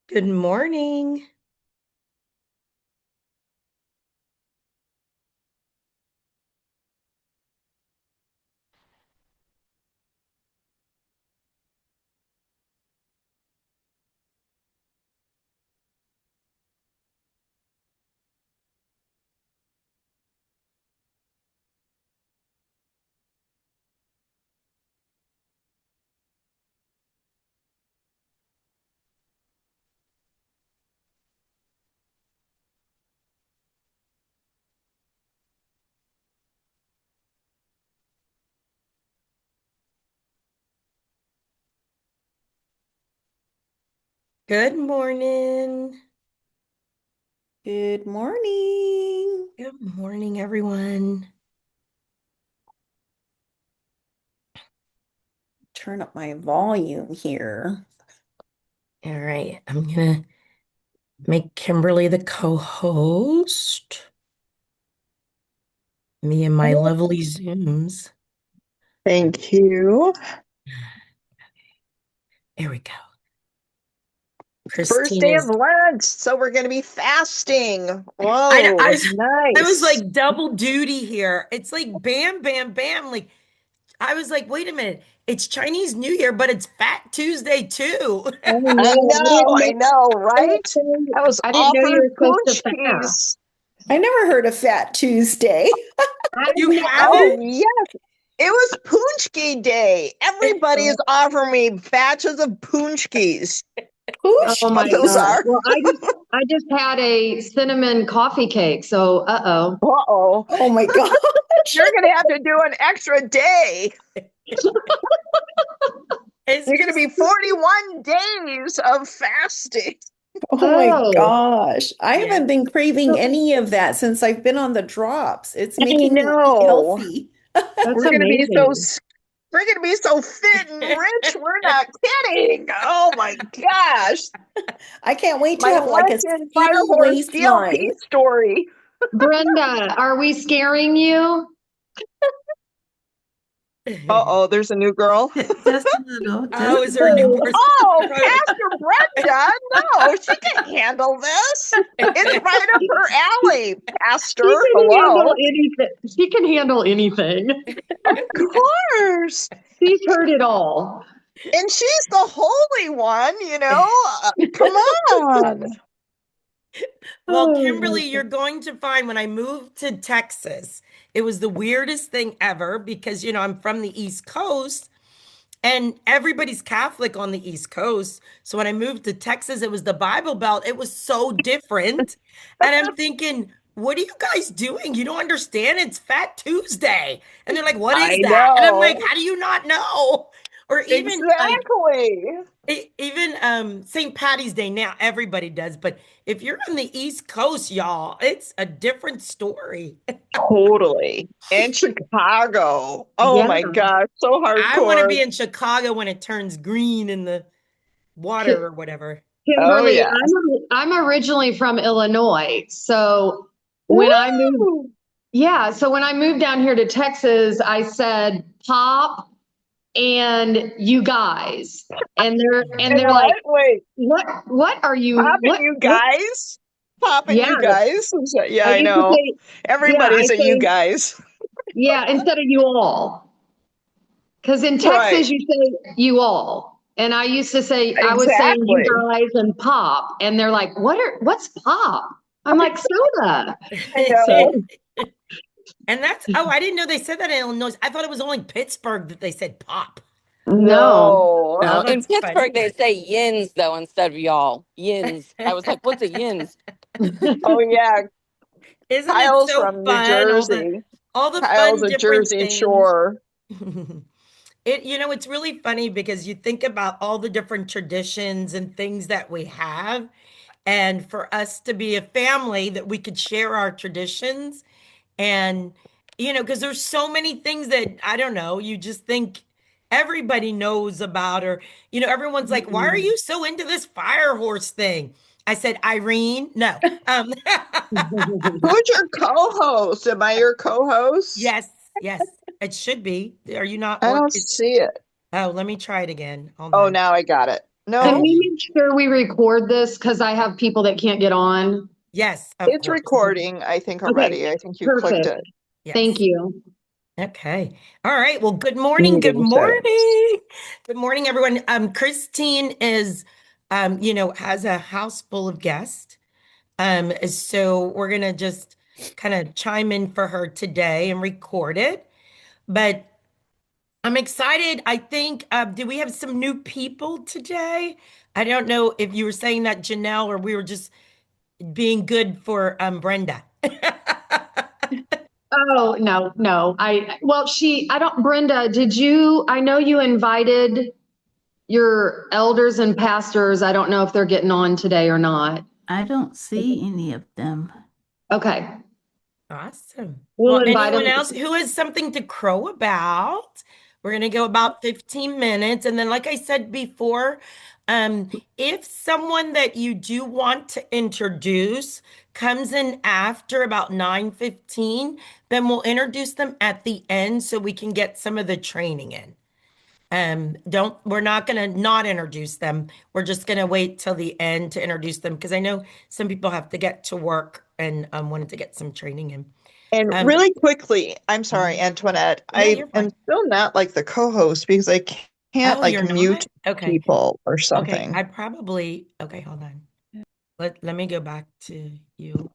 Good morning. Good morning. Good morning. Good morning, everyone. Turn up my volume here. All right, I'm gonna make Kimberly the co-host. Me and my lovely Zooms. Thank you. There we go. First Christine day of is. Lent, so we're going to be fasting. I, Whoa, I, I was nice. like double duty here. It's like bam, bam, bam. Like I was like, wait a minute. It's Chinese New Year, but it's Fat Tuesday too. Oh I no, know, I know, right? Those I didn't know you offered were supposed to fast. punchkis. I never heard of Fat Tuesday. I You know. haven't? Oh, yes. It was punchki day. Everybody is offering me batches of punchkis. Oh What my those Pooshkies. gosh. are? Well, I just had a cinnamon coffee cake. So, uh-oh. Uh-oh. Oh my gosh. You're going to have to do an extra day. It's You're going to just be 41 days of fasting. Oh my Oh, gosh. I yeah. haven't been craving so- any of that since I've been on the drops. It's I making me eat know. healthy. that's We're gonna be so amazing. we're gonna be so fit and rich. We're not kidding. Oh my gosh. I can't wait to My have like a London Fire skinny Horse DLP waistline. story. Brenda, are we scaring you? Uh-oh, there's a new girl. Just a little, Oh, just a is there a new little. person? Oh, Right. Pastor Brenda. No, she can handle this. It's right up her alley, She Pastor. can handle Hello. anything. She can handle anything. Of course. She's heard it all. And she's the holy one, you know. Come on. Well, Oh my Kimberly, you're going to find when I moved to Texas, it was the weirdest thing ever because, I'm from the East Coast and everybody's Catholic on the East Coast. So when I moved to Texas, it was the Bible Belt. It was so different. And I'm thinking, what are you guys doing? You don't understand. It's Fat Tuesday. And they're like, what I is that? And I'm like, know. how do you not know? Or even like, Exactly. Even St. Patty's Day now, everybody does. But if you're on the East Coast, y'all, it's a different story. Totally. And Chicago. Oh Yeah. my gosh, so I want to hardcore. be in Chicago when it turns green in the water or whatever. Oh Kimberly, yeah. I'm originally from Illinois. So when I moved, Woo! yeah, so when I moved down here to Texas, I said pop and you guys. And And they're like, what? Wait, what are you popping you what guys? Popping yeah, you guys? Yeah, I I used to know. say I Everybody's a you say guys. yeah instead of you all. Because in Right. Texas you say you all. And I used to say I was saying you Exactly. guys and pop. And they're like, what's pop? I'm like soda. I So know. And I didn't know they said that in Illinois. I thought it was only Pittsburgh that they said pop. no. No. No, Oh, in that's Pittsburgh funny. they say yins though instead of y'all. Yins. I was like, what's a yins? Oh yeah. Isn't it Kyle's so from New fun? Jersey. All the Kyle's fun a different Jersey things. Shore. It's really funny because you think about all the different traditions and things that we have. And for us to be a family that we could share our traditions and, because there's so many things that I don't know, you just think everybody knows about, or, everyone's like, why are you so into this fire horse thing? I said, Irene, no. Um, Who's your co-host? Am I your co-host? yes, yes, it should be. Are you not I don't working? see it. Oh, let me try it again. Hold Oh, on. now I got it. Can No, we make sure we record this? Because I have people that can't get on. Yes, of it's course. recording, I think Okay, already. I think you clicked perfect. it. Thank Yes. you. Okay. All right. Well, good morning. Good Meeting settings. morning. Good morning, everyone. Christine is, has a house full of guests. So we're gonna just kind of chime in for her today and record it. But I'm excited. I think, do we have some new people today? I don't know if you were saying that, Janelle, or we were just being good for Brenda. Oh, no, no. I don't, Brenda, I know you invited your elders and pastors. I don't know if they're getting on today or not. I don't see any of them. Okay, Awesome. we'll Well, invite anyone them. else who has something to crow about? We're going to go about 15 minutes. And then, like I said before, if someone that you do want to introduce comes in after about 9:15, then we'll introduce them at the end so we can get some of the training in. We're not going to not introduce them. We're just going to wait till the end to introduce them because I know some people have to get to work and wanted to get some training in. And Um, really quickly, I'm sorry, Antoinette. yeah, I you're am fine. still not like the co-host because I can't Oh, like you're mute not? Okay. people or Okay. something. Okay, hold on. Let me go back to you.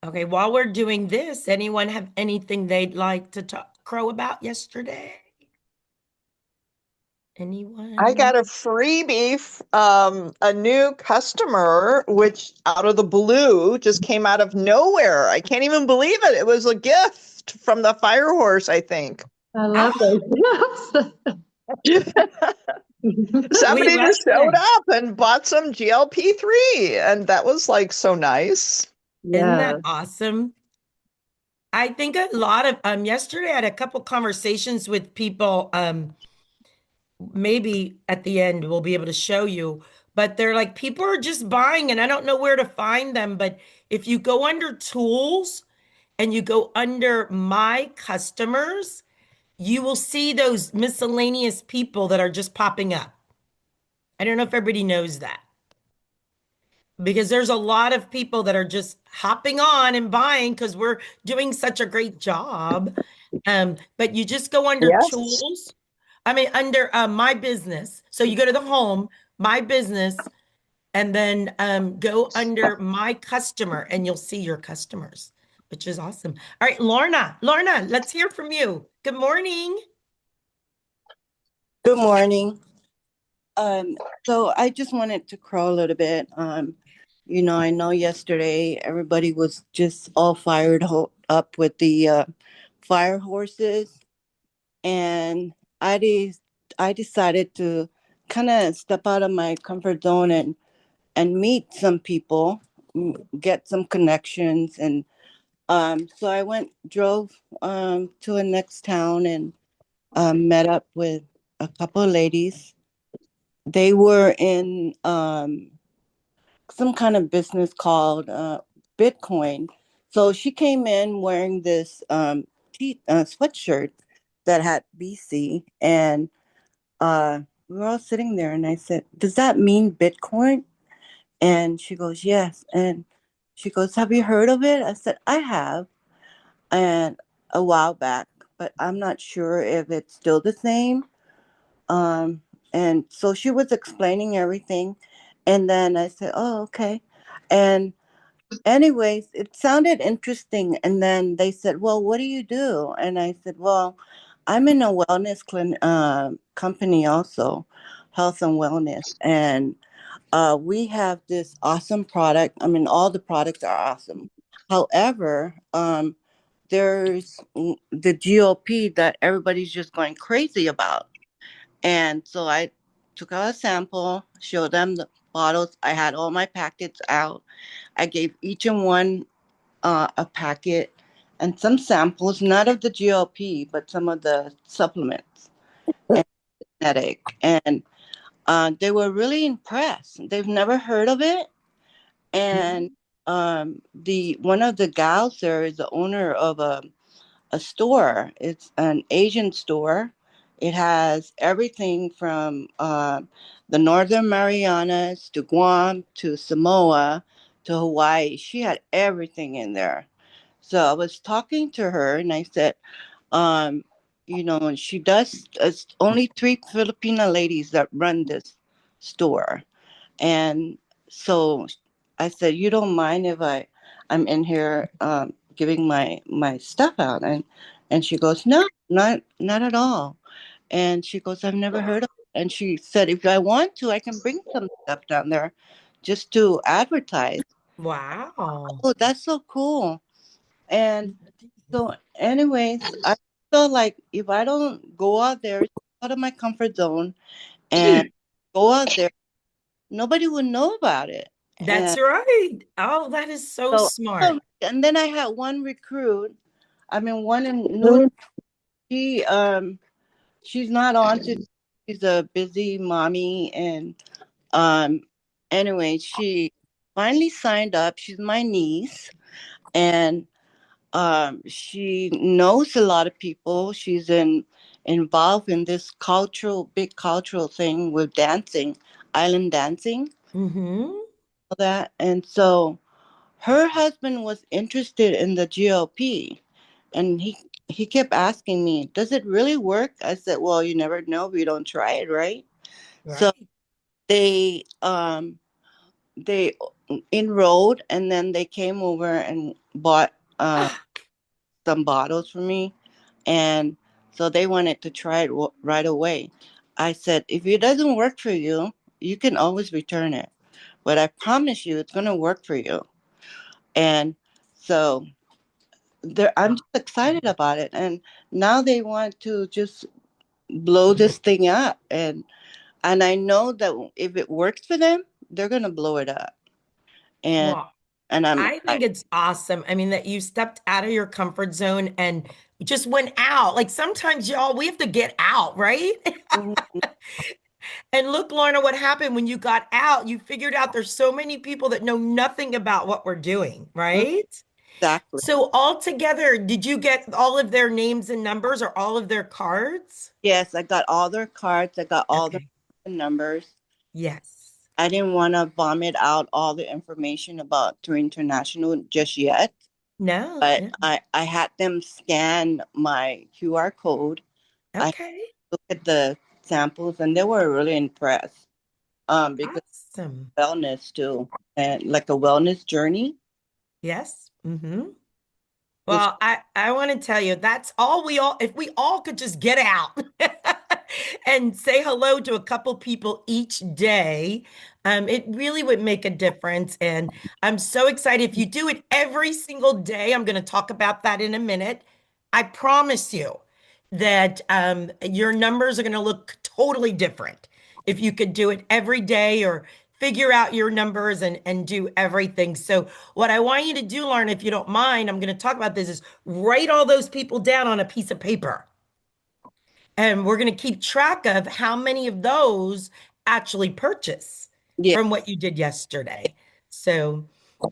Okay, while we're doing this, anyone have anything they'd like to crow about yesterday? I Anyone? got a freebie, a new customer, which out of the blue just came out of nowhere. I can't even believe it. It was a gift from the fire horse, I think. I love Ah, those. we Somebody love just showed that. up and bought some GLP-3, and that was like so nice. Isn't that Yes. awesome? I think a lot of yesterday I had a couple conversations with people maybe at the end we'll be able to show you, but they're like people are just buying and I don't know where to find them, but if you go under tools and you go under my customers, you will see those miscellaneous people that are just popping up. I don't know if everybody knows that because there's a lot of people that are just hopping on and buying because we're doing such a great job. But you just go under Yes. tools. I mean, under my business. So you go to the home, my business, and then go under my customer, and you'll see your customers, which is awesome. All right, Lorna, Lorna, let's hear from you. Good morning. Good morning. So I just wanted to crow a little bit. I know yesterday everybody was just all fired up with the fire horses, and I decided to kind of step out of my comfort zone and meet some people, get some connections, and so I drove to a next town and met up with a couple of ladies. They were in some kind of business called Bitcoin. So she came in wearing this sweatshirt that had BC, and we were all sitting there. And I said, "Does that mean Bitcoin?" And she goes, "Yes." And she goes, "Have you heard of it?" I said, "I have, and a while back, but I'm not sure if it's still the same." Um, and so she was explaining everything. And then I said, "Oh, okay." And anyways, it sounded interesting. And then they said, "Well, what do you do?" And I said, "Well, I'm in a company also, health and wellness. And we have this awesome product. I mean, all the products are awesome. However, there's the GOP that everybody's just going crazy about." And so I took out a sample, showed them the bottles. I had all my packets out. I gave each and one a packet and some samples, not of the GLP, but some of the supplements and genetic. And they were really impressed. They've never heard of it. And the one of the gals there is the owner of a store. It's an Asian store. It has everything from the Northern Marianas to Guam to Samoa to Hawaii. She had everything in there. So I was talking to her and I said, um, and she does, it's only three Filipino ladies that run this store. And so I said, you don't mind if I'm in here giving my stuff out? And she goes, no, not at all. And she goes, I've never heard of it. And she said, if I want to, I can bring some stuff down there just to advertise. Wow. Oh, that's so cool. And so, anyways, I feel like if I don't go out there, out of my comfort zone and go out there, nobody would know about it. That's And right. Oh, that is so so, smart. and then I had one recruit. I mean, one in New. She she's not on to. She's a busy mommy, and um, anyway, she finally signed up. She's my niece, and she knows a lot of people. She's involved in this big cultural thing with dancing, island dancing, Mm-hmm. all that. And so her husband was interested in the GOP, and he kept asking me, "Does it really work?" I said, "Well, you never know if you don't try it, right?" So Right. they they enrolled, and then they came over and bought some bottles for me. And so they wanted to try it right away. I said, if it doesn't work for you, you can always return it. But I promise you, it's going to work for you. And so I'm just excited about it. And now they want to just blow this thing up. And I know that if it works for them, they're going to blow it up. And Well, and I think it's awesome. I mean, that you stepped out of your comfort zone and just went out. Like sometimes, y'all, we have to get out, right? Mhm, And look, Lorna, what happened when you got out? You figured out there's so many people that know nothing about what we're doing, mhm, right? exactly. So altogether, did you get all of their names and numbers or all of their cards? Yes, I got all their cards. I got all their Okay. numbers. Yes. I didn't want to vomit out all the information about Tour International just yet, No, but no. I had them scan my QR code. I Okay. looked at the samples and they were really impressed. Because Awesome. wellness too, and like a wellness journey, Yes. Mm-hmm. which Well, I want to tell you, that's all if we all could just get out and say hello to a couple people each day, it really would make a difference. And I'm so excited. If you do it every single day, I'm going to talk about that in a minute. I promise you that your numbers are going to look totally different if you could do it every day or figure out your numbers and do everything. So what I want you to do, Lauren, if you don't mind, I'm going to talk about this, is write all those people down on a piece of paper. And we're going to keep track of how many of those actually purchase yeah, from what you did yesterday. So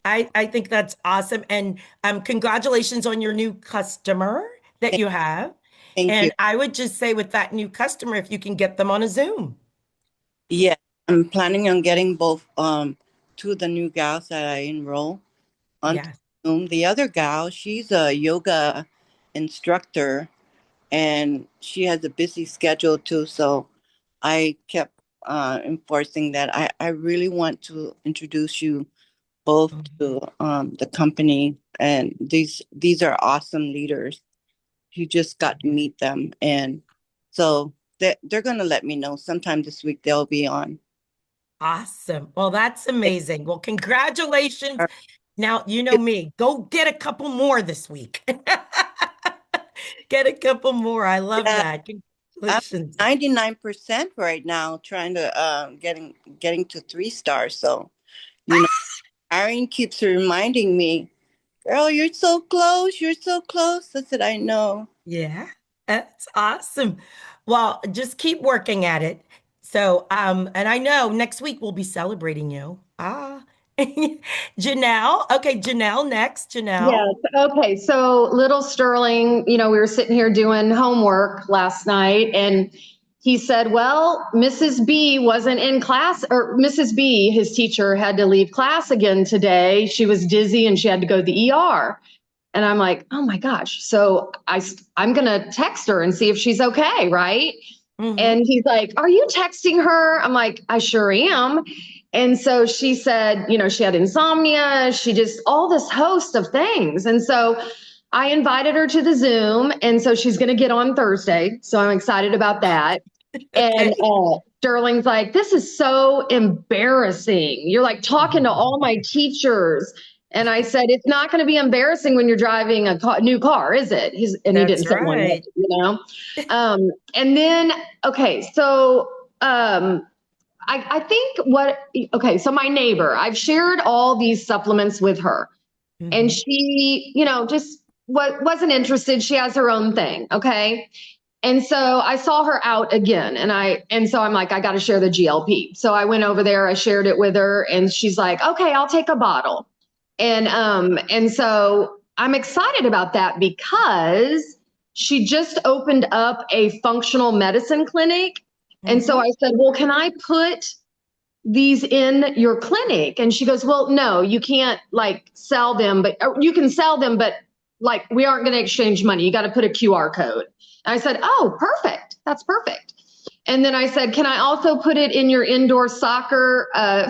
I think that's awesome. And congratulations on your new customer that thank, you have. thank you. And I would just say with that new customer, if you can get them on a Zoom. Yeah, I'm planning on getting both two of the new gals that I enroll onto Yes. Zoom. The other gal, she's a yoga instructor and she has a busy schedule too. So I kept enforcing that I really want to introduce you both to the company, and these are awesome leaders. You just got to meet them, and so they're going to let me know sometime this week they'll be on. Awesome. Well, that's amazing. Well, congratulations. All Now, you know right. me, go get a couple more this week. Get a couple more. I love Yeah, that. I'm Congratulations. 99% right now trying to getting to 3 stars. So, you know, Irene keeps reminding me, girl, you're so close. You're so close. I said, I know. Yeah, that's awesome. Well, just keep working at it. So, and I know next week we'll be celebrating you. Janelle. Okay, Janelle next. Janelle. Yes. Okay. So little Sterling, we were sitting here doing homework last night and he said, well, Mrs. B wasn't in class, or Mrs. B, his teacher, had to leave class again today. She was dizzy and she had to go to the ER. And I'm like, oh my gosh. So I'm going to text her and see if she's okay. Right. And he's like, are you texting her? I'm like, I sure am. And so she said, she had insomnia. She just all this host of things. And so I invited her to the Zoom. And so she's going to get on Thursday. So I'm excited about that. And Okay. Sterling's like, this is so embarrassing. You're like talking to all my teachers. And I said, it's not going to be embarrassing when you're driving a new car, is it? He That's didn't say one, right. And then, okay, so I think so my neighbor, I've shared all these supplements with her, and she, just wasn't interested. She has her own thing. Okay. And so I saw her out again and so I'm like, I got to share the GLP. So I went over there, I shared it with her and she's like, okay, I'll take a bottle. And so I'm excited about that because she just opened up a functional medicine clinic. And so I said, well, can I put these in your clinic? And she goes, well, no, you can't like sell them, but you can sell them, but like we aren't going to exchange money. You got to put a QR code. And I said, oh, perfect. That's perfect. And then I said, can I also put it in your indoor soccer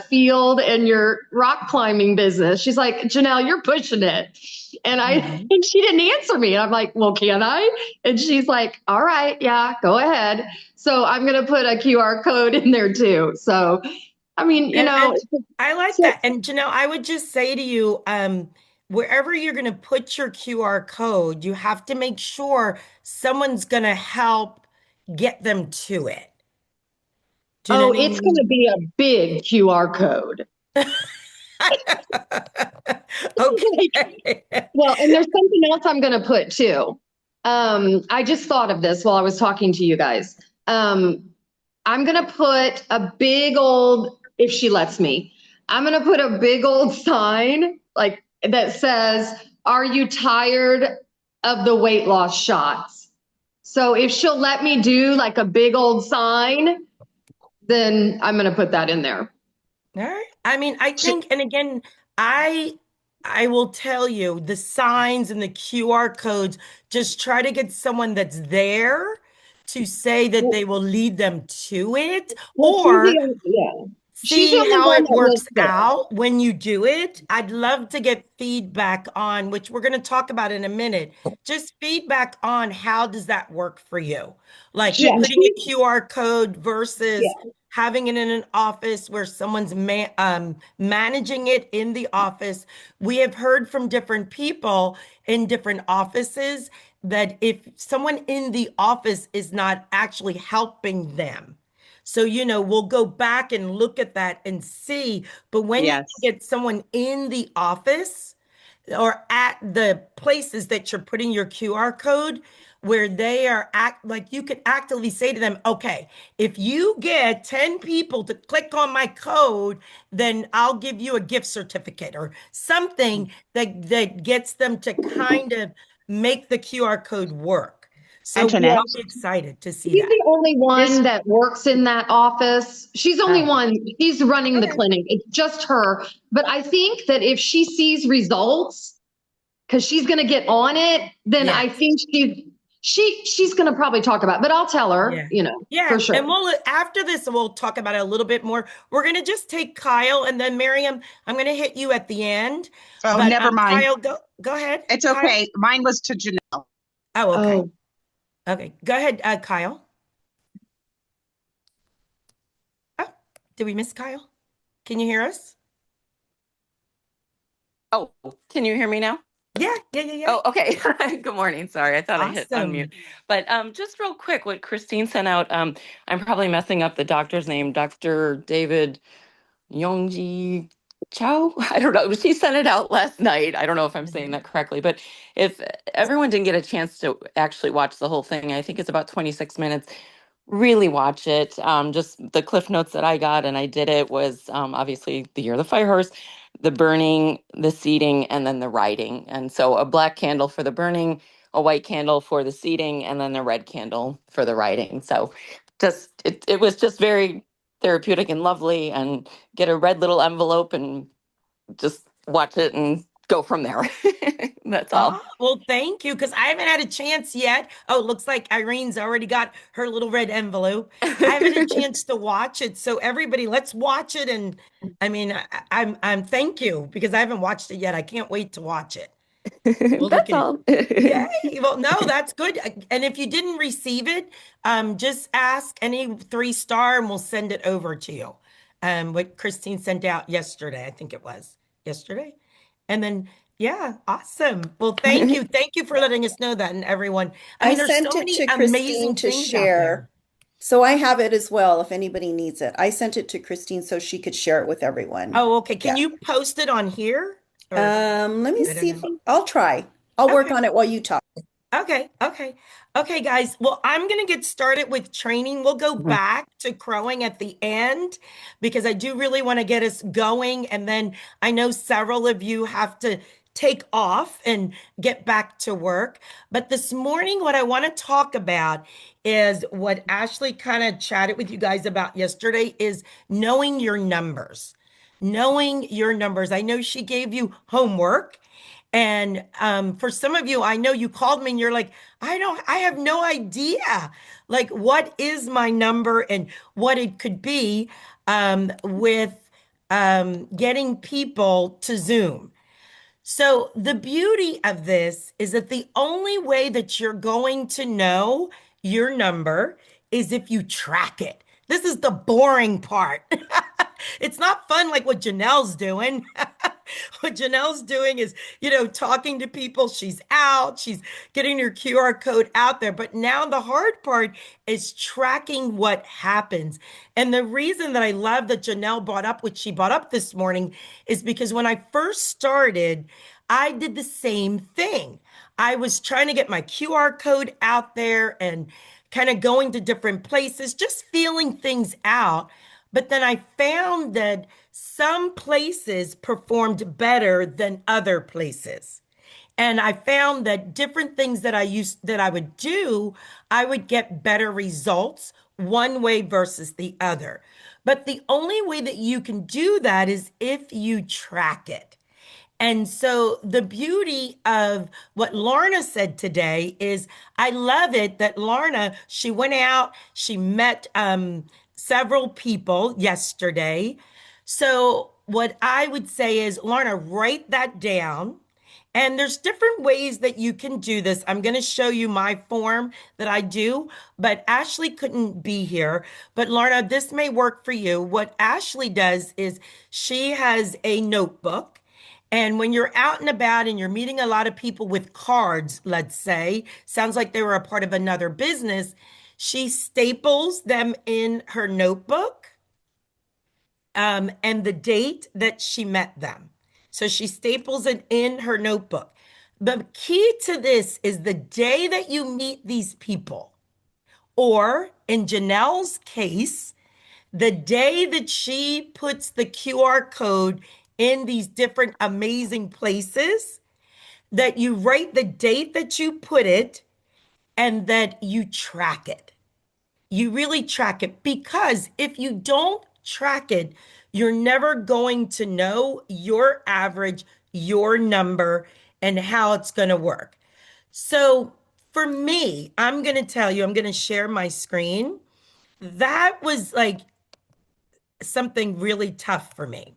field and your rock climbing business? She's like, Janelle, you're pushing it. And and she didn't answer me. And I'm like, well, can I? And she's like, all right, yeah, go ahead. So I'm going to put a QR code in there too. So, I mean, And I like so, that. And Janelle, I would just say to you, wherever you're going to put your QR code, you have to make sure someone's going to help get them to it. Do you know oh, what I it's going to mean? be a big QR code. Okay. Well, and there's something else I'm going to put too. I just thought of this while I was talking to you guys. I'm going to put a big old, if she lets me, I'm going to put a big old sign like that says, are you tired of the weight loss shots? So if she'll let me do like a big old sign, then I'm going to put that in there. All right. I mean, I think, and again, I I will tell you the signs and the QR codes, just try to get someone that's there to say that they will lead them to it, Well, or she's the see only how one it that lives works there. out when you do it. I'd love to get feedback on, which we're going to talk about in a minute. Just feedback on how does that work for you? Like Yeah, putting a QR code versus yeah. having it in an office where someone's managing it in the office. We have heard from different people in different offices that if someone in the office is not actually helping them, so, we'll go back and look at that and see. But when you Yes. get someone in the office or at the places that you're putting your QR code, where they are like you could actively say to them, okay, if you get 10 people to click on my code, then I'll give you a gift certificate or something that gets them to kind of make the QR code work. So we're Antoinette, really excited to see She's that. the only this one that works in that office. She's the only Oh, one. She's running the okay. clinic. It's just her. But I think that if she sees results, because she's going to get on it, then Yeah. I think she's going to probably talk about it. But I'll tell her, Yeah. for Yeah. sure. And after this, we'll talk about it a little bit more. We're going to just take Kyle and then Miriam, I'm going to hit you at the end. Oh, But never mind. Kyle, go ahead. It's Kyle. okay. Mine was to Janelle. Oh, okay. Oh, Okay. Go ahead, Kyle. Oh, did we miss Kyle? Can you hear us? Oh, can you hear me now? Yeah. Yeah. Yeah. Yeah. Oh, okay. Good morning. Sorry, I thought I hit Awesome. unmute. But just real quick, what Christine sent out, I'm probably messing up the doctor's name, Dr. David Yongji Chow. I don't know. She sent it out last night. I don't know if I'm saying that correctly, but if everyone didn't get a chance to actually watch the whole thing, I think it's about 26 minutes. Really watch it. Just the cliff notes that I got, and I did it was obviously the year of the fire horse. the burning, the seating, and then the writing. And so a black candle for the burning, a white candle for the seating, and then a red candle for the writing. So it was just very therapeutic and lovely, and get a red little envelope and just watch it and go from there. That's all. Well, thank you, because I haven't had a chance yet. Oh, it looks like Irene's already got her little red envelope. I haven't had a chance to watch it. So everybody, let's watch it. And I mean, I'm thank you because I haven't watched it yet. I can't wait to watch it. We'll look That's at it. all. Yay. Well, no, that's good. And if you didn't receive it, just ask any 3-star and we'll send it over to you. What Christine sent out yesterday, I think it was yesterday. And then, yeah, awesome. Well, thank you. Thank you for letting us know that. And everyone, I I mean, there's so sent it many to Christine amazing to things out share. there. So I have it as well if anybody needs it. I sent it to Christine so she could share it with everyone. Oh, okay. Can Yeah. you post it on here? Or Let me I don't see if know. I'll try. I'll work Okay. on it while you talk. Okay, guys. Well, I'm going to get started with training. We'll go back to crowing at the end because I do really want to get us going. And then I know several of you have to take off and get back to work. But this morning, what I want to talk about is what Ashley kind of chatted with you guys about yesterday is knowing your numbers. Knowing your numbers. I know she gave you homework. And for some of you, I know you called me and you're like, I have no idea. Like, what is my number and what it could be with getting people to Zoom. So, the beauty of this is that the only way that you're going to know your number is if you track it. This is the boring part. It's not fun like what Janelle's doing. What Janelle's doing is, talking to people. She's out, she's getting her QR code out there. But now the hard part is tracking what happens. And the reason that I love that Janelle brought up what she brought up this morning is because when I first started, I did the same thing. I was trying to get my QR code out there and kind of going to different places, just feeling things out. But then I found that some places performed better than other places. And I found that different things that I would do, I would get better results one way versus the other. But the only way that you can do that is if you track it. And so the beauty of what Lorna said today is I love it that Lorna, she went out, she met several people yesterday. So what I would say is, Lorna, write that down. And there's different ways that you can do this. I'm going to show you my form that I do, but Ashley couldn't be here. But Lorna, this may work for you. What Ashley does is she has a notebook. And when you're out and about and you're meeting a lot of people with cards, let's say, sounds like they were a part of another business, she staples them in her notebook and the date that she met them. So she staples it in her notebook. The key to this is the day that you meet these people, or in Janelle's case, the day that she puts the QR code in these different amazing places, that you write the date that you put it and that you track it. You really track it because if you don't track it, you're never going to know your average, your number, and how it's going to work. So for me, I'm going to tell you, I'm going to share my screen. That was like something really tough for me.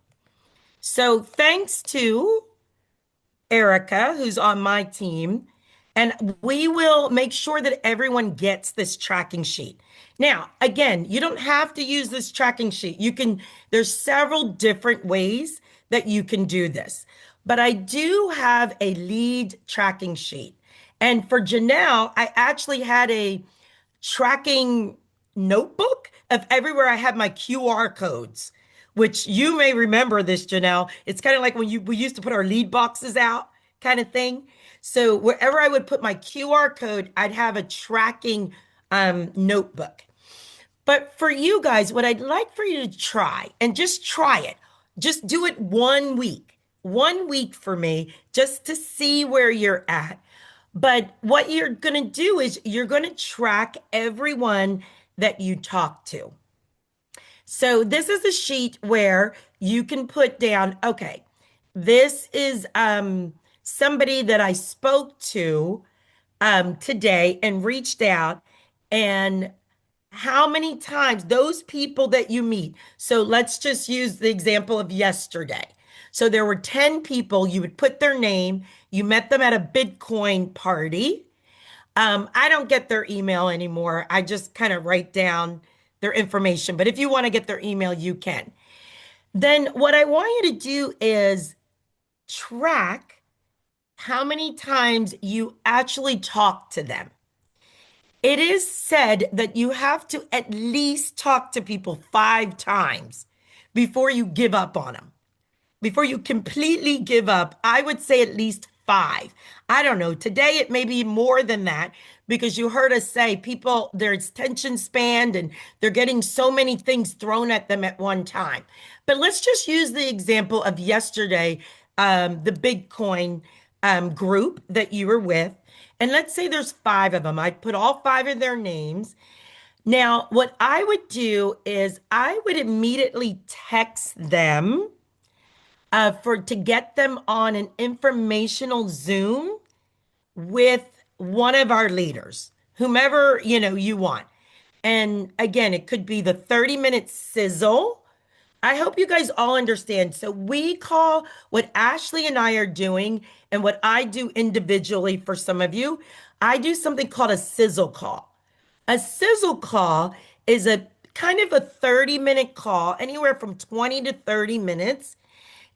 So thanks to Erica, who's on my team, and we will make sure that everyone gets this tracking sheet. Now, again, you don't have to use this tracking sheet. There's several different ways that you can do this. But I do have a lead tracking sheet. And for Janelle, I actually had a tracking notebook of everywhere I have my QR codes, which you may remember this, Janelle. It's kind of like when we used to put our lead boxes out kind of thing. So wherever I would put my QR code, I'd have a tracking notebook. But for you guys, what I'd like for you to try, and just try it, just do it one week. 1 week for me just to see where you're at. But what you're going to do is you're going to track everyone that you talk to. So this is a sheet where you can put down, okay, this is somebody that I spoke to today and reached out, and how many times those people that you meet. So let's just use the example of yesterday. So there were 10 people, you would put their name, you met them at a Bitcoin party. I don't get their email anymore. I just kind of write down their information. But if you want to get their email, you can. Then what I want you to do is track how many times you actually talk to them. It is said that you have to at least talk to people 5 times before you give up on them. Before you completely give up, I would say at least 5. I don't know. Today it may be more than that because you heard us say people, their attention span and they're getting so many things thrown at them at one time. But let's just use the example of yesterday, the Bitcoin group that you were with. And let's say there's 5 of them. I put all 5 of their names. Now, what I would do is I would immediately text them for to get them on an informational Zoom with one of our leaders, whomever you want. And again, it could be the 30-minute sizzle. I hope you guys all understand. So we call what Ashley and I are doing and what I do individually for some of you, I do something called a sizzle call. A sizzle call is a kind of a 30-minute call, anywhere from 20 to 30 minutes.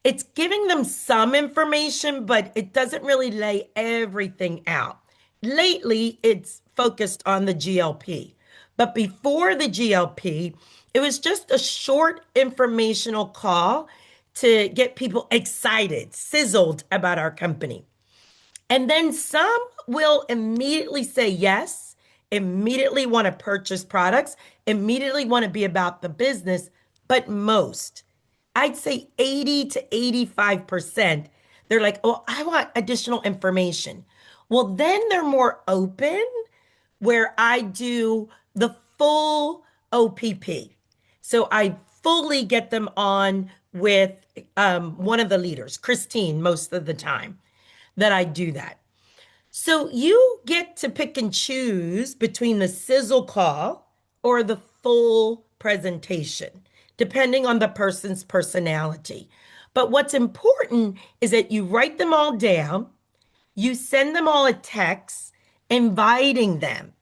It's giving them some information, but it doesn't really lay everything out. Lately, it's focused on the GLP. But before the GLP, it was just a short informational call to get people excited, sizzled about our company. And then some will immediately say yes, immediately want to purchase products, immediately want to be about the business, but most, I'd say 80 to 85%, they're like, oh, I want additional information. Well, then they're more open where I do the full OPP. So I fully get them on with one of the leaders, Christine, most of the time that I do that. So you get to pick and choose between the sizzle call or the full presentation, depending on the person's personality. But what's important is that you write them all down, you send them all a text inviting them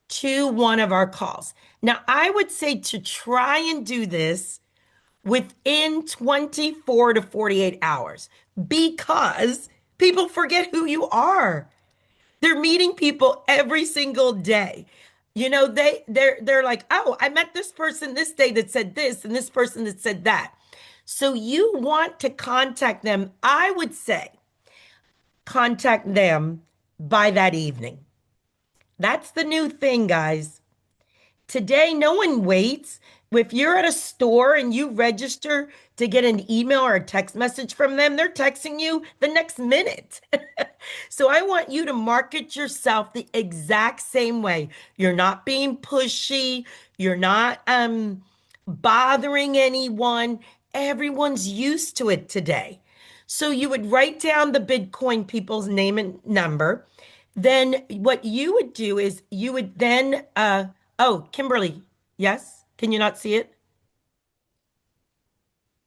to one of our calls. Now, I would say to try and do this within 24 to 48 hours because people forget who you are. They're meeting people every single day. They're like, "Oh, I met this person this day that said this and this person that said that." So you want to contact them. I would say contact them by that evening. That's the new thing, guys. Today, no one waits. If you're at a store and you register to get an email or a text message from them, they're texting you the next minute. So I want you to market yourself the exact same way. You're not being pushy. You're not bothering anyone. Everyone's used to it today. So you would write down the Bitcoin people's name and number. Then what you would do is you would then, oh, Kimberly, yes? Can you not see it?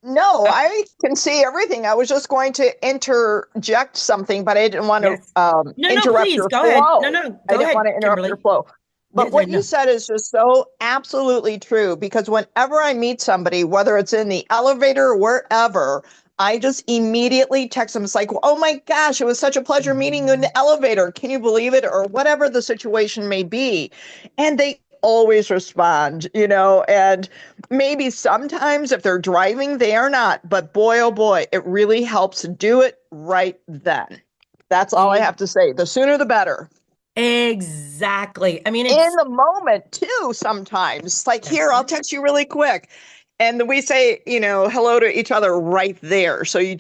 No, I can see everything. I was just going to interject something, but I didn't want to Yes. No, interrupt please your go ahead. flow. No, I go didn't want ahead, to interrupt your Kimberly. flow. But what No. you said is just so absolutely true because whenever I meet somebody, whether it's in the elevator or wherever, I just immediately text them. It's like, oh my gosh, it was such a pleasure meeting you in the elevator. Can you believe it? Or whatever the situation may be. And they always respond, and maybe sometimes if they're driving, they are not. But boy, oh boy, it really helps to do it right then. That's all I have to say. The sooner the better. Exactly. I mean, In it's the moment too, sometimes. Like, here, yes. I'll text you really quick. And we say, hello to each other right there. So I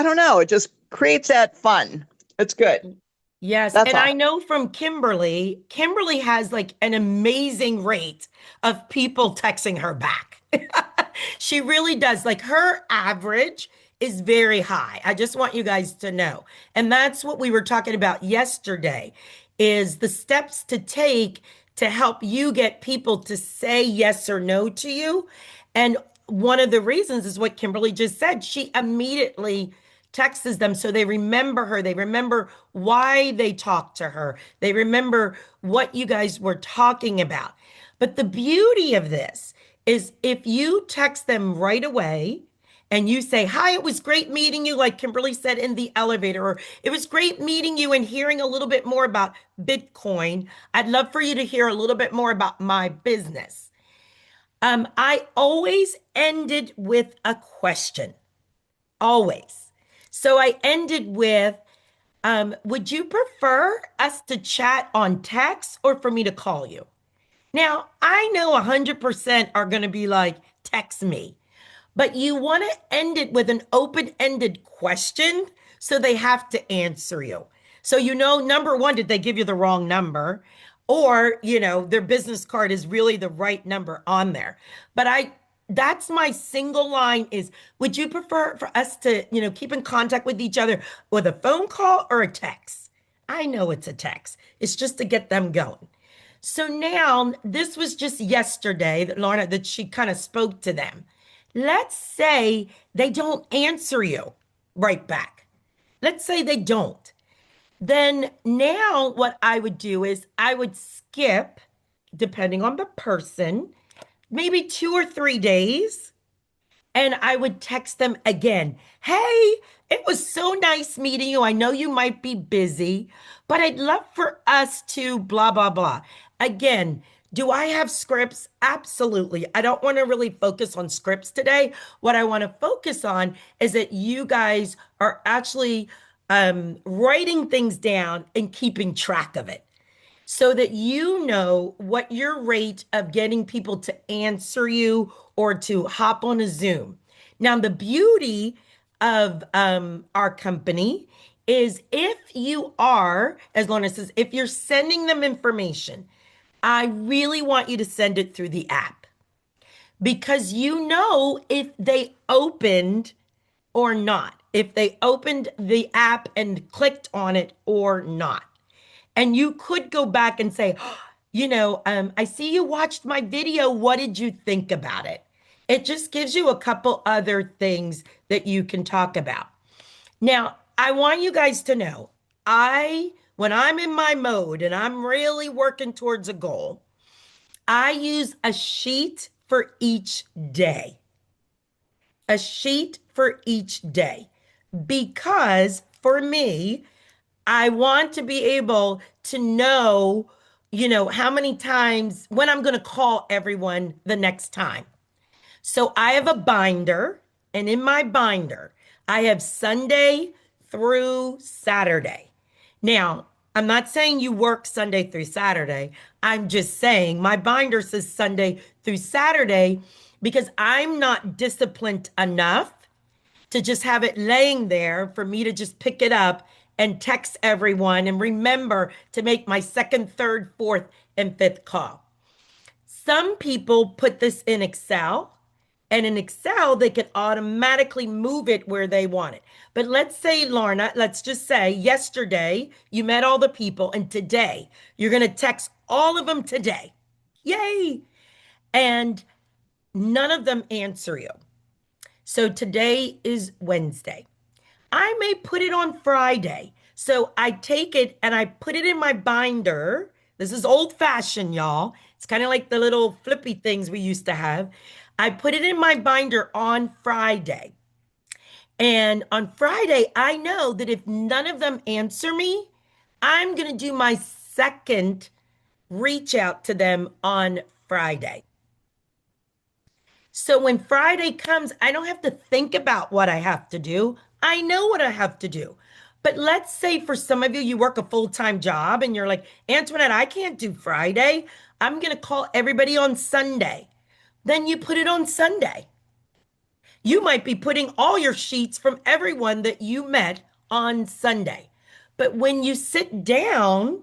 don't know, it just creates that fun. It's good. Yes, That's and I all. know from Kimberly, Kimberly has like an amazing rate of people texting her back. She really does. Like her average is very high. I just want you guys to know. And that's what we were talking about yesterday is the steps to take to help you get people to say yes or no to you. And one of the reasons is what Kimberly just said. She immediately texts them so they remember her. They remember why they talked to her. They remember what you guys were talking about. But the beauty of this is if you text them right away and you say, "Hi, it was great meeting you," like Kimberly said in the elevator, or "It was great meeting you and hearing a little bit more about Bitcoin. I'd love for you to hear a little bit more about my business." I always ended with a question, always. So I ended with, would you prefer us to chat on text or for me to call you? Now, I know 100% are going to be like, text me. But you want to end it with an open-ended question so they have to answer you. So number one, did they give you the wrong number? Or, their business card is really the right number on there. But that's my single line is, would you prefer for us to, keep in contact with each other with a phone call or a text? I know it's a text. It's just to get them going. So now this was just yesterday that Lorna, that she kind of spoke to them. Let's say they don't answer you right back. Let's say they don't. Then now what I would do is I would skip, depending on the person, maybe 2 or 3 days and I would text them again. "Hey, it was so nice meeting you. I know you might be busy, but I'd love for us to blah, blah, blah." Again, do I have scripts? Absolutely. I don't want to really focus on scripts today. What I want to focus on is that you guys are actually writing things down and keeping track of it so that you know what your rate of getting people to answer you or to hop on a Zoom. Now, the beauty of our company is if you are, as Lorna says, if you're sending them information, I really want you to send it through the app because if they opened or not, if they opened the app and clicked on it or not. And you could go back and say, I see you watched my video. What did you think about it? It just gives you a couple other things that you can talk about. Now, I want you guys to know, when I'm in my mode and I'm really working towards a goal, I use a sheet for each day. A sheet for each day. Because for me, I want to be able to know, how many times when I'm going to call everyone the next time. So I have a binder, and in my binder, I have Sunday through Saturday. Now, I'm not saying you work Sunday through Saturday. I'm just saying my binder says Sunday through Saturday because I'm not disciplined enough to just have it laying there for me to just pick it up and text everyone and remember to make my second, third, fourth, and fifth call. Some people put this in Excel, and in Excel, they can automatically move it where they want it. But let's say, Lorna, let's just say yesterday you met all the people, and today you're going to text all of them today. Yay! And none of them answer you. So today is Wednesday. I may put it on Friday. So I take it and I put it in my binder. This is old fashioned, y'all. It's kind of like the little flippy things we used to have. I put it in my binder on Friday. And on Friday, I know that if none of them answer me, I'm going to do my second reach out to them on Friday. So when Friday comes, I don't have to think about what I have to do. I know what I have to do. But let's say for some of you, you work a full-time job and you're like, "Antoinette, I can't do Friday. I'm going to call everybody on Sunday." Then you put it on Sunday. You might be putting all your sheets from everyone that you met on Sunday. But when you sit down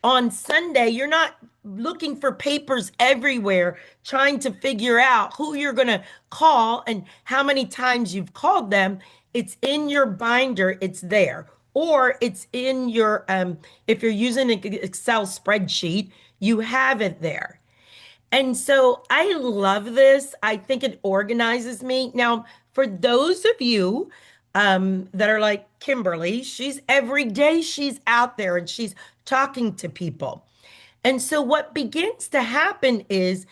on Sunday, you're not looking for papers everywhere, trying to figure out who you're going to call and how many times you've called them. It's in your binder, it's there. Or it's in your, if you're using an Excel spreadsheet, you have it there. And so I love this. I think it organizes me. Now, for those of you that are like Kimberly, she's every day she's out there and she's talking to people. And so what begins to happen is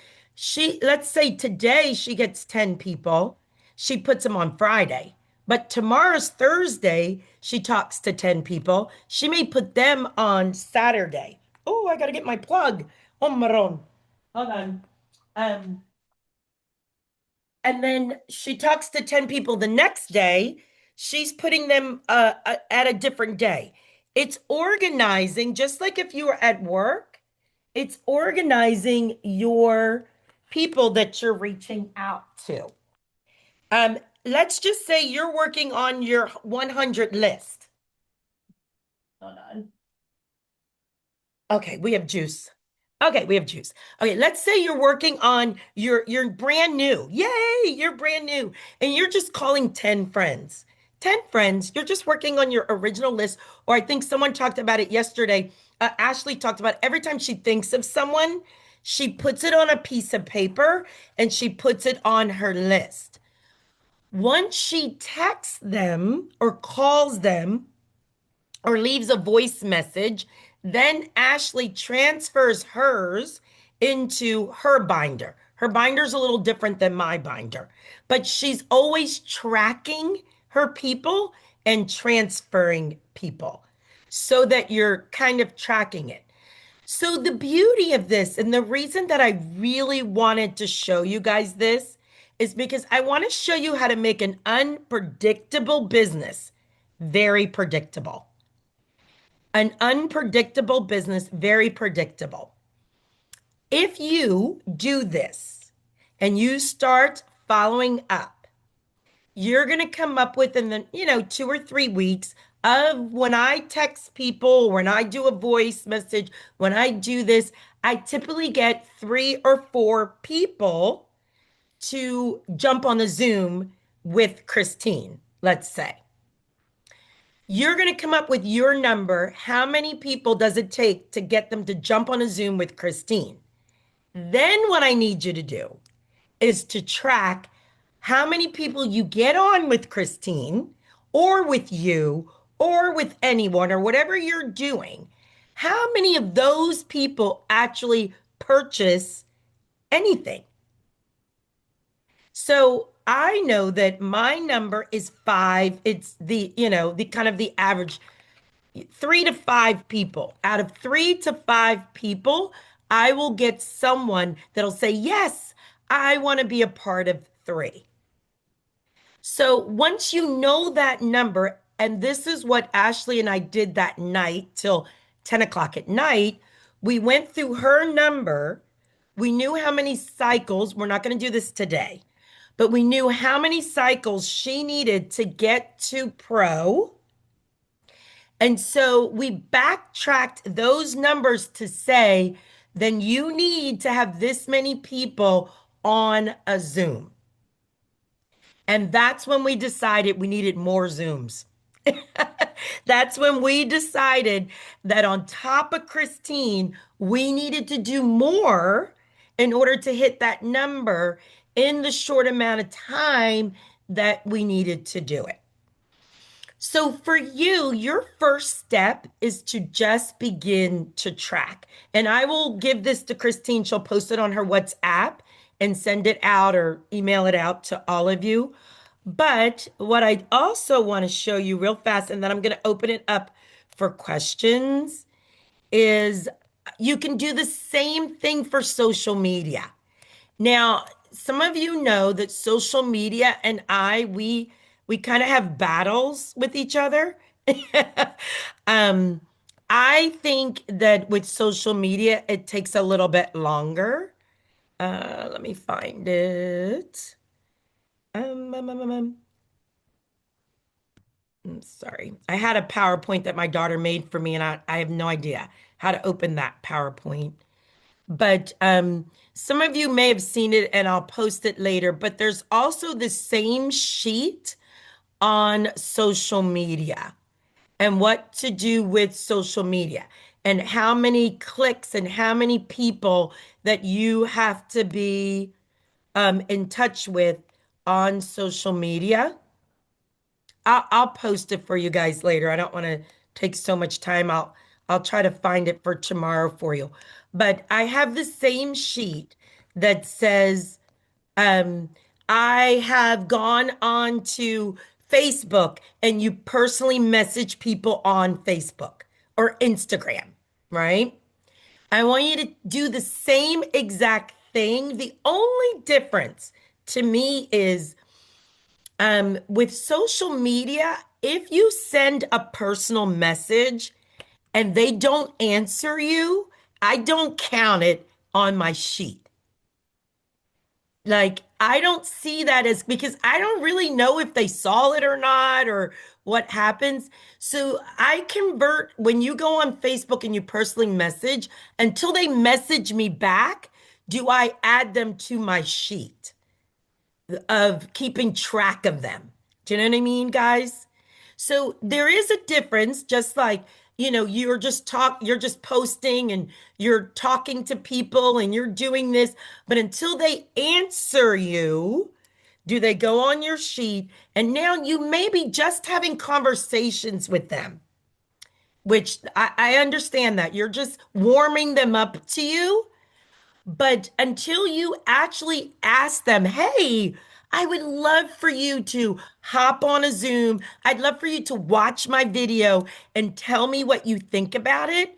let's say today she gets 10 people, she puts them on Friday. But tomorrow's Thursday, she talks to 10 people. She may put them on Saturday. Oh, I got to get my plug. Oh, Maron. Hold on. Um, and then she talks to 10 people the next day. She's putting them at a different day. It's organizing, just like if you were at work, it's organizing your people that you're reaching out to. Let's just say you're working on your 100 list. Hold on. Okay, we have juice. Okay, we have juice. Okay, let's say you're working on you're brand new. Yay, you're brand new. And you're just calling 10 friends. 10 friends. You're just working on your original list. Or I think someone talked about it yesterday. Ashley talked about every time she thinks of someone, she puts it on a piece of paper and she puts it on her list. Once she texts them or calls them, or leaves a voice message, then Ashley transfers hers into her binder. Her binder's a little different than my binder, but she's always tracking her people and transferring people so that you're kind of tracking it. So, the beauty of this, and the reason that I really wanted to show you guys this, is because I want to show you how to make an unpredictable business very predictable. An unpredictable business, very predictable. If you do this and you start following up, you're going to come up with in the, 2 or 3 weeks of when I text people, when I do a voice message, when I do this, I typically get 3 or 4 people to jump on the Zoom with Christine, let's say. You're going to come up with your number. How many people does it take to get them to jump on a Zoom with Christine? Then, what I need you to do is to track how many people you get on with Christine or with you or with anyone or whatever you're doing. How many of those people actually purchase anything? So I know that my number is 5. It's the kind of the average 3 to 5 people. Out of 3 to 5 people, I will get someone that'll say, yes, I want to be a part of 3. So once you know that number, and this is what Ashley and I did that night till 10 o'clock at night, we went through her number. We knew how many cycles, we're not going to do this today, but we knew how many cycles she needed to get to pro. And so we backtracked those numbers to say, then you need to have this many people on a Zoom. And that's when we decided we needed more Zooms. That's when we decided that on top of Christine, we needed to do more in order to hit that number in the short amount of time that we needed to do it. So for you, your first step is to just begin to track. And I will give this to Christine. She'll post it on her WhatsApp and send it out or email it out to all of you. But what I also want to show you real fast, and then I'm going to open it up for questions, is you can do the same thing for social media. Now, some of you know that social media and we kind of have battles with each other. um, I think that with social media, it takes a little bit longer. Let me find it. Um, um, um, um, um, I'm sorry. I had a PowerPoint that my daughter made for me, and I have no idea how to open that PowerPoint. But some of you may have seen it, and I'll post it later. But there's also the same sheet on social media and what to do with social media and how many clicks and how many people that you have to be in touch with on social media. I'll post it for you guys later. I don't want to take so much time. I'll try to find it for tomorrow for you. But I have the same sheet that says um, I have gone on to Facebook and you personally message people on Facebook or Instagram, right? I want you to do the same exact thing. The only difference to me is with social media, if you send a personal message and they don't answer you, I don't count it on my sheet. Like, I don't see that as because I don't really know if they saw it or not or what happens. So I convert when you go on Facebook and you personally message until they message me back, do I add them to my sheet of keeping track of them? Do you know what I mean, guys? So there is a difference, just like, you're just posting and you're talking to people and you're doing this, but until they answer you, do they go on your sheet? And now you may be just having conversations with them, which I understand that you're just warming them up to you. But until you actually ask them, hey, I would love for you to hop on a Zoom. I'd love for you to watch my video and tell me what you think about it.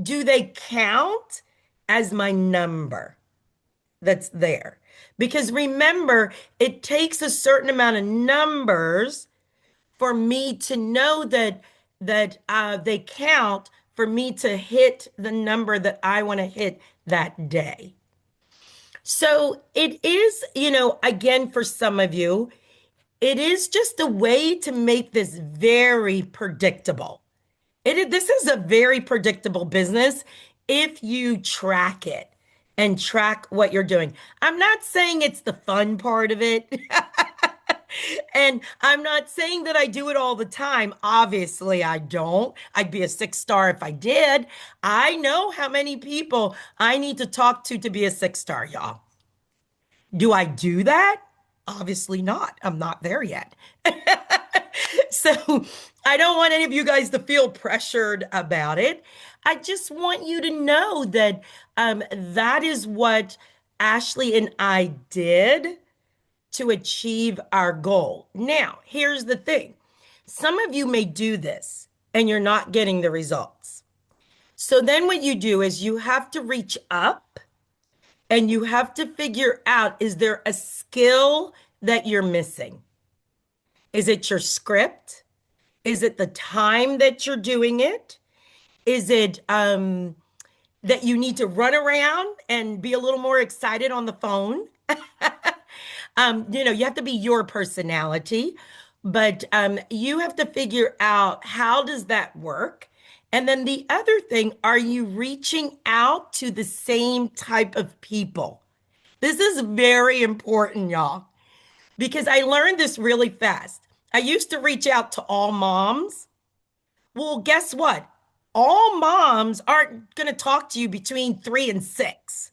Do they count as my number that's there? Because remember, it takes a certain amount of numbers for me to know that they count for me to hit the number that I want to hit that day. So it is, again, for some of you, it is just a way to make this very predictable. This is a very predictable business if you track it and track what you're doing. I'm not saying it's the fun part of it. And I'm not saying that I do it all the time. Obviously, I don't. I'd be a 6 star if I did. I know how many people I need to talk to be a 6 star, y'all. Do I do that? Obviously not. I'm not there yet. So I don't want any of you guys to feel pressured about it. I just want you to know that that is what Ashley and I did to achieve our goal. Now, here's the thing. Some of you may do this and you're not getting the results. So then what you do is you have to reach up and you have to figure out, is there a skill that you're missing? Is it your script? Is it the time that you're doing it? Is it that you need to run around and be a little more excited on the phone? You have to be your personality, but you have to figure out how does that work? And then the other thing, are you reaching out to the same type of people? This is very important, y'all, because I learned this really fast. I used to reach out to all moms. Well, guess what? All moms aren't going to talk to you between 3 and 6.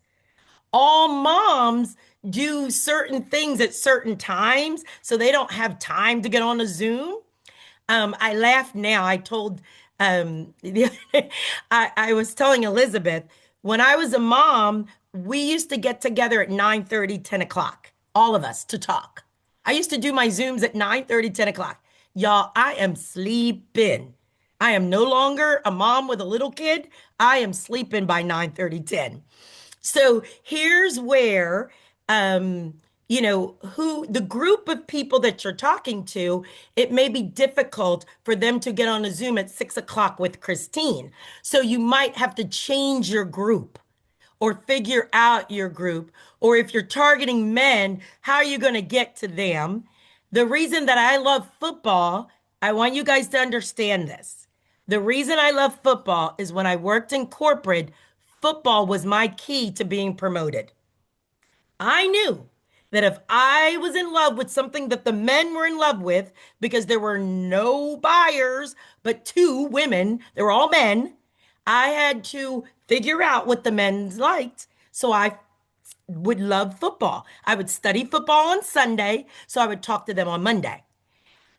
All moms do certain things at certain times, so they don't have time to get on a Zoom. I laugh now. I told, I was telling Elizabeth, when I was a mom, we used to get together at 9:30, 10 o'clock, all of us to talk. I used to do my Zooms at 9:30, 10 o'clock. Y'all, I am sleeping. I am no longer a mom with a little kid. I am sleeping by 9:30, 10. So here's where, who the group of people that you're talking to, it may be difficult for them to get on a Zoom at 6 o'clock with Christine. So you might have to change your group. or figure out your group, or if you're targeting men, how are you going to get to them? The reason that I love football, I want you guys to understand this. The reason I love football is when I worked in corporate, football was my key to being promoted. I knew that if I was in love with something that the men were in love with, because there were no buyers but two women, they were all men, I had to figure out what the men liked. So I would love football. I would study football on Sunday, so I would talk to them on Monday.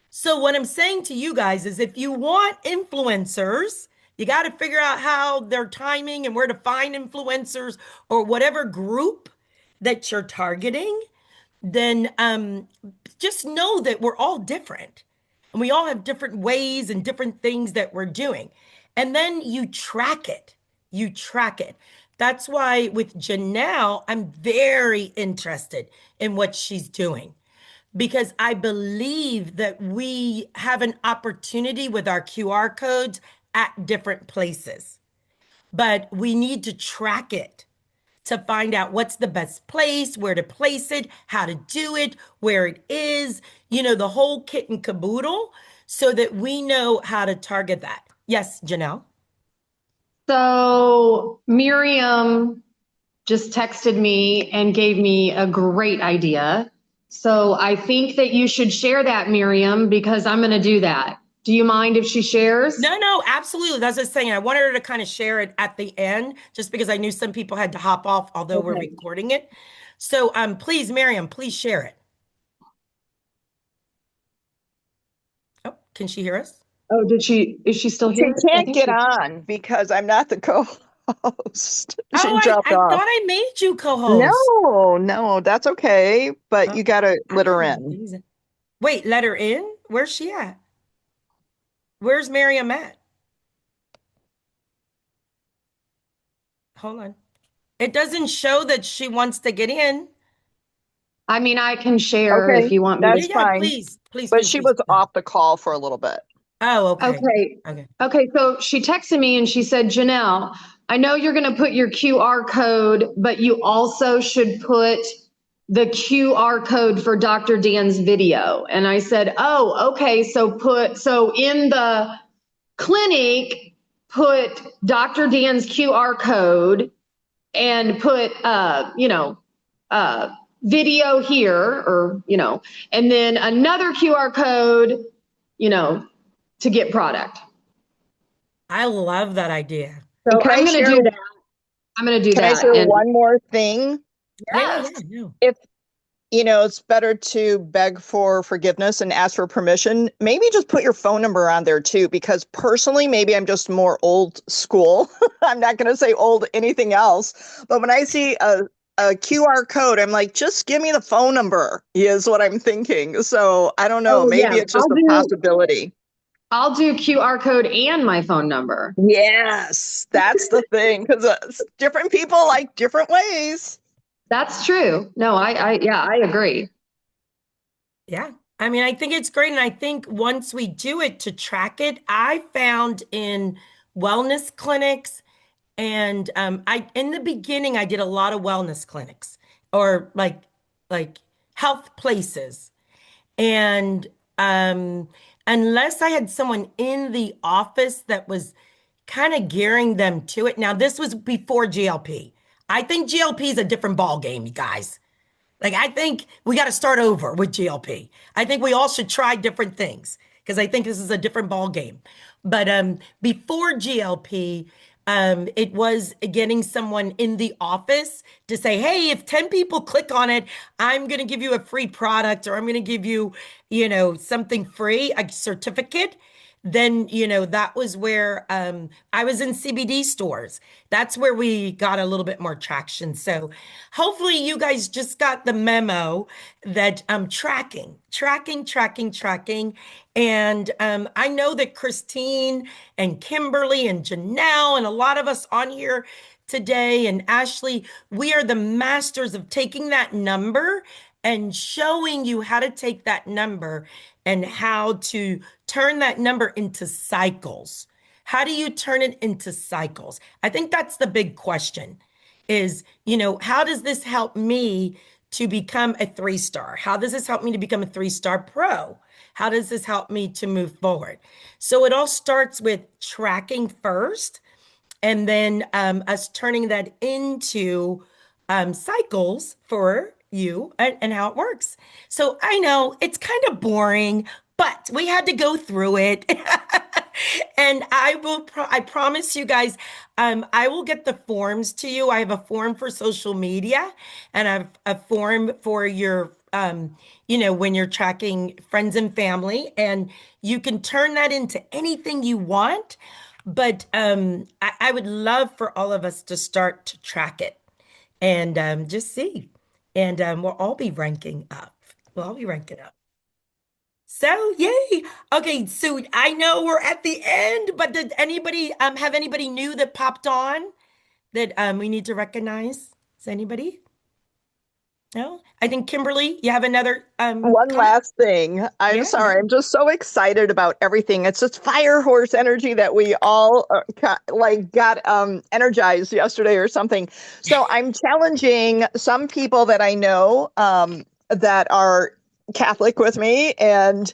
So, what I'm saying to you guys is if you want influencers, you got to figure out how they're timing and where to find influencers or whatever group that you're targeting. Then just know that we're all different and we all have different ways and different things that we're doing. And then you track it. You track it. That's why with Janelle, I'm very interested in what she's doing because I believe that we have an opportunity with our QR codes at different places, but we need to track it to find out what's the best place, where to place it, how to do it, where it is, the whole kit and caboodle, so that we know how to target that. Yes, Janelle. So Miriam just texted me and gave me a great idea. So I think that you should share that, Miriam, because I'm going to do that. Do you mind if she shares? No, no, absolutely. That's just saying. I wanted her to kind of share it at the end, just because I knew some people had to hop off, although we're Okay. recording it. So, please, Miriam, please share it. Oh, can she hear us? Oh, is she still She here? I can't think get she. on because I'm not the co-host. Oh, She dropped I thought off. I made you co-host. No, no, that's okay. But Uh, you got to I let her don't know. in. Wait, let her in? Where's she at? Where's Miriam at? Hold on. It doesn't show that she wants to get in. I mean, I can share Okay, if you want me to. Yeah, that's yeah, fine. please, please, But please, she please. was off the call for a little bit. Oh, okay. Okay. Okay. Okay. So she texted me and she said, Janelle, I know you're going to put your QR code, but you also should put the QR code for Dr. Dan's video. And I said, oh, okay. So in the clinic, put Dr. Dan's QR code and put, video here and then another QR code, you know, to get product. I love that idea. And So I'm going to do that. I'm going to do can I that. share And one more thing? Yeah, yeah, no. If it's better to beg for forgiveness and ask for permission. Maybe just put your phone number on there too, because personally, maybe I'm just more old school. I'm not going to say old anything else. But when I see a QR code, I'm like, just give me the phone number, is what I'm thinking. So I don't know. oh yeah, Maybe it's just a possibility. I'll do QR code and my phone number. Yes, that's the thing, because different people like different ways. That's true. No, I agree. Yeah. I mean, I think it's great. And I think once we do it to track it, I found in wellness clinics and I in the beginning I did a lot of wellness clinics or like health places. And unless I had someone in the office that was kind of gearing them to it. Now, this was before GLP. I think GLP is a different ball game, you guys. Like, I think we got to start over with GLP. I think we all should try different things because I think this is a different ball game. But before GLP, it was getting someone in the office to say, hey, if 10 people click on it, I'm going to give you a free product or I'm going to give you, something free, a certificate. Then, that was where I was in CBD stores. That's where we got a little bit more traction. So hopefully you guys just got the memo that I'm tracking. And I know that Christine and Kimberly and Janelle and a lot of us on here today and Ashley, we are the masters of taking that number and showing you how to take that number and how to turn that number into cycles. How do you turn it into cycles? I think that's the big question. is, how does this help me to become a 3-star? How does this help me to become a 3-star pro? How does this help me to move forward? So it all starts with tracking first, and then us turning that into cycles for you, and how it works. So I know it's kind of boring, but we had to go through it. And I promise you guys, I will get the forms to you. I have a form for social media, and I have a form for your, when you're tracking friends and family, and you can turn that into anything you want. But I would love for all of us to start to track it and just see. And we'll all be ranking up. We'll all be ranking up. So, yay. Okay, so I know we're at the end, but did anybody have anybody new that popped on that we need to recognize? Is anybody? No? I think Kimberly, you have another One comment? last thing. I'm Yeah. sorry. I'm just so excited about everything. It's just fire horse energy that we all got energized yesterday or something. So I'm challenging some people that I know that are Catholic with me, and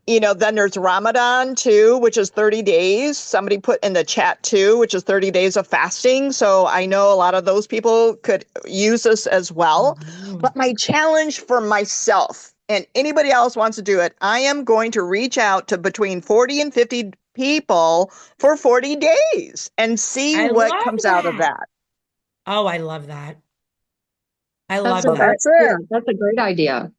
then there's Ramadan too, which is 30 days. Somebody put in the chat too, which is 30 days of fasting. So I know a lot of those people could use this as well. Mhm. But my challenge for myself and anybody else wants to do it, I am going to reach out to between 40 and 50 people for 40 days and see I what love comes out of that. that. Oh, I love that. I That's love a So that. great, that's yeah, it. that's a great idea.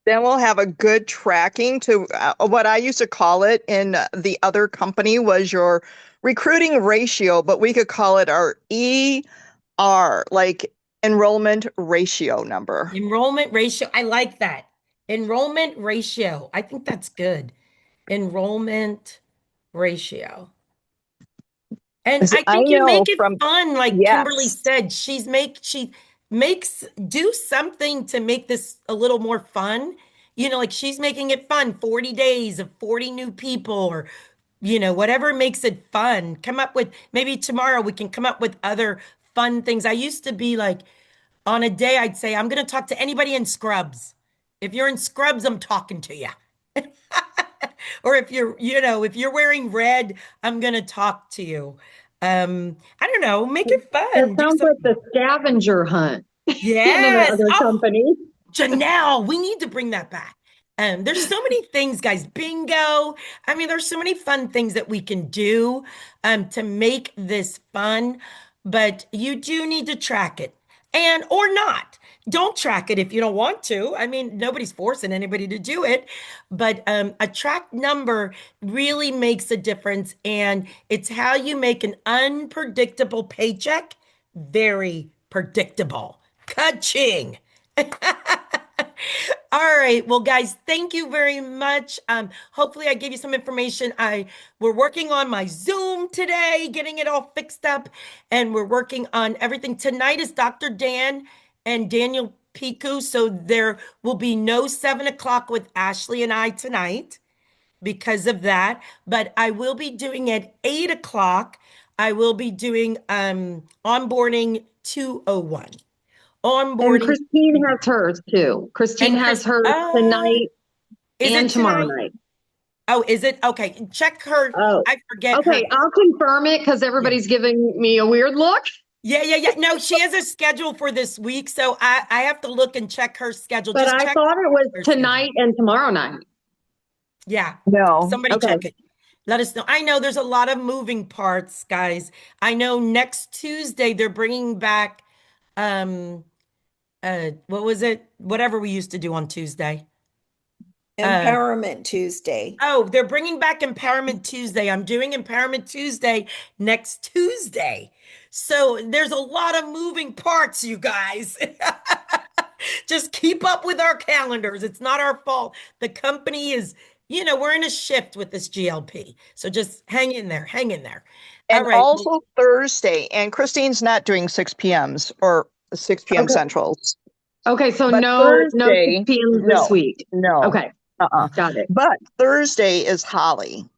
Then we'll have a good tracking to what I used to call it in the other company was your recruiting ratio, but we could call it our ER, like enrollment ratio number. Enrollment ratio. I like that. Enrollment ratio. I think that's good. Enrollment ratio. And 'Cause I I think you know make it from, fun, like Kimberly yes. said. She makes do something to make this a little more fun. Like she's making it fun. 40 days of 40 new people, or whatever makes it fun. Come up with, maybe tomorrow we can come up with other fun things. I used to be like, on a day I'd say, I'm going to talk to anybody in scrubs. If you're in scrubs, I'm talking to you. Or if you're wearing red, I'm going to talk to you. I don't know, make it That fun. Do sounds like something. the scavenger hunt in Yes. another Oh, company. Janelle, we need to bring that back. There's so many things, guys. Bingo. I mean, there's so many fun things that we can do to make this fun, but you do need to track it, and or not. Don't track it if you don't want to. I mean, nobody's forcing anybody to do it, but a track number really makes a difference, and it's how you make an unpredictable paycheck very predictable. Ka-ching. All right. Well, guys, thank you very much. Hopefully I gave you some information. We're working on my Zoom today, getting it all fixed up, and we're working on everything. Tonight is Dr. Dan and Daniel Piku, so there will be no 7 o'clock with Ashley and I tonight because of that. But I will be doing at 8 o'clock. I will be doing onboarding 201. And Onboarding. Christine has hers too. Christine And has Chris, hers tonight is and it tomorrow tonight? night. Oh, is it? Okay. Check her. Oh, I forget her. okay. I'll confirm it because Yeah. everybody's giving me a weird look. Yeah, yeah, yeah. No, she has a schedule for this week. So I have to look and check her schedule. But Just I check thought it was her schedule. tonight and tomorrow night. Yeah. No. Somebody Okay. check it. Let us know. I know there's a lot of moving parts, guys. I know next Tuesday they're bringing back what was it? Whatever we used to do on Tuesday. Uh Empowerment Tuesday. Oh, they're bringing back Empowerment Tuesday. I'm doing Empowerment Tuesday next Tuesday. So there's a lot of moving parts, you guys. Just keep up with our calendars. It's not our fault. The company is, we're in a shift with this GLP. So just hang in there. Hang in there. All And right. Well, also Thursday, and Christine's not doing 6 p.m.s or 6 p.m. Okay. Centrals. Okay. So But no 6 Thursday, p.m. this no, week. no. Okay. Got it. But Thursday is Holly.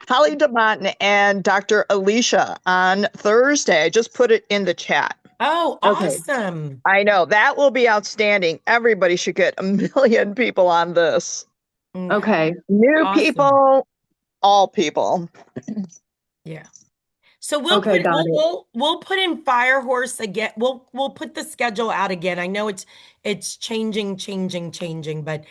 Holly DeMonton and Dr. Alicia on Thursday. I just put it in the chat. Oh, Okay. awesome. I know that will be outstanding. Everybody should get 1 million people on this. Okay. Okay. New Awesome. people, all people. Yeah. So Okay, got it. we'll put in Firehorse again. We'll put the schedule out again. I know it's changing, but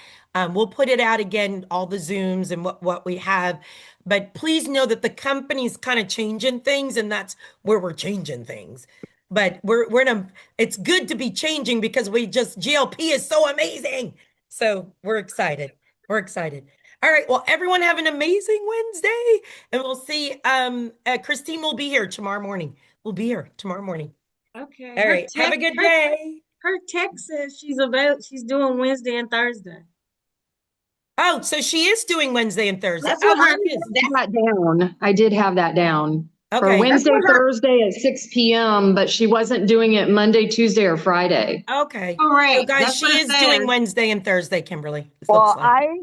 we'll put it out again, all the Zooms and what we have. But please know that the company's kind of changing things, and that's where we're changing things. But we're in a it's good to be changing because we just GLP is so amazing. So we're excited. We're excited. All right. Well, everyone have an amazing Wednesday. And we'll see. Christine will be here tomorrow morning. We'll be here tomorrow morning. Okay. All right. Have a good day. Her text says she's doing Wednesday and Thursday. Oh, so she is doing Wednesday and Thursday. That's Oh, what there her it is. That down. I did have that down for Okay. that's Wednesday, what her Thursday at 6 p.m., but she wasn't doing it Monday, Tuesday, or Friday. Okay. So, correct. guys, That's what she it is doing says. Wednesday and Thursday, Kimberly. It looks Well, like. I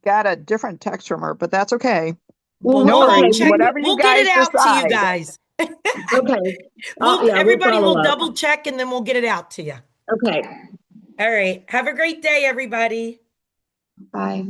got a different text from her, but that's okay. Well, No we'll worries. check. Whatever you We'll get it guys out to you decide. guys. Okay. Yeah, we'll Everybody will follow up. double check and then we'll get it out to you. Okay. All right. Have a great day, everybody. Bye.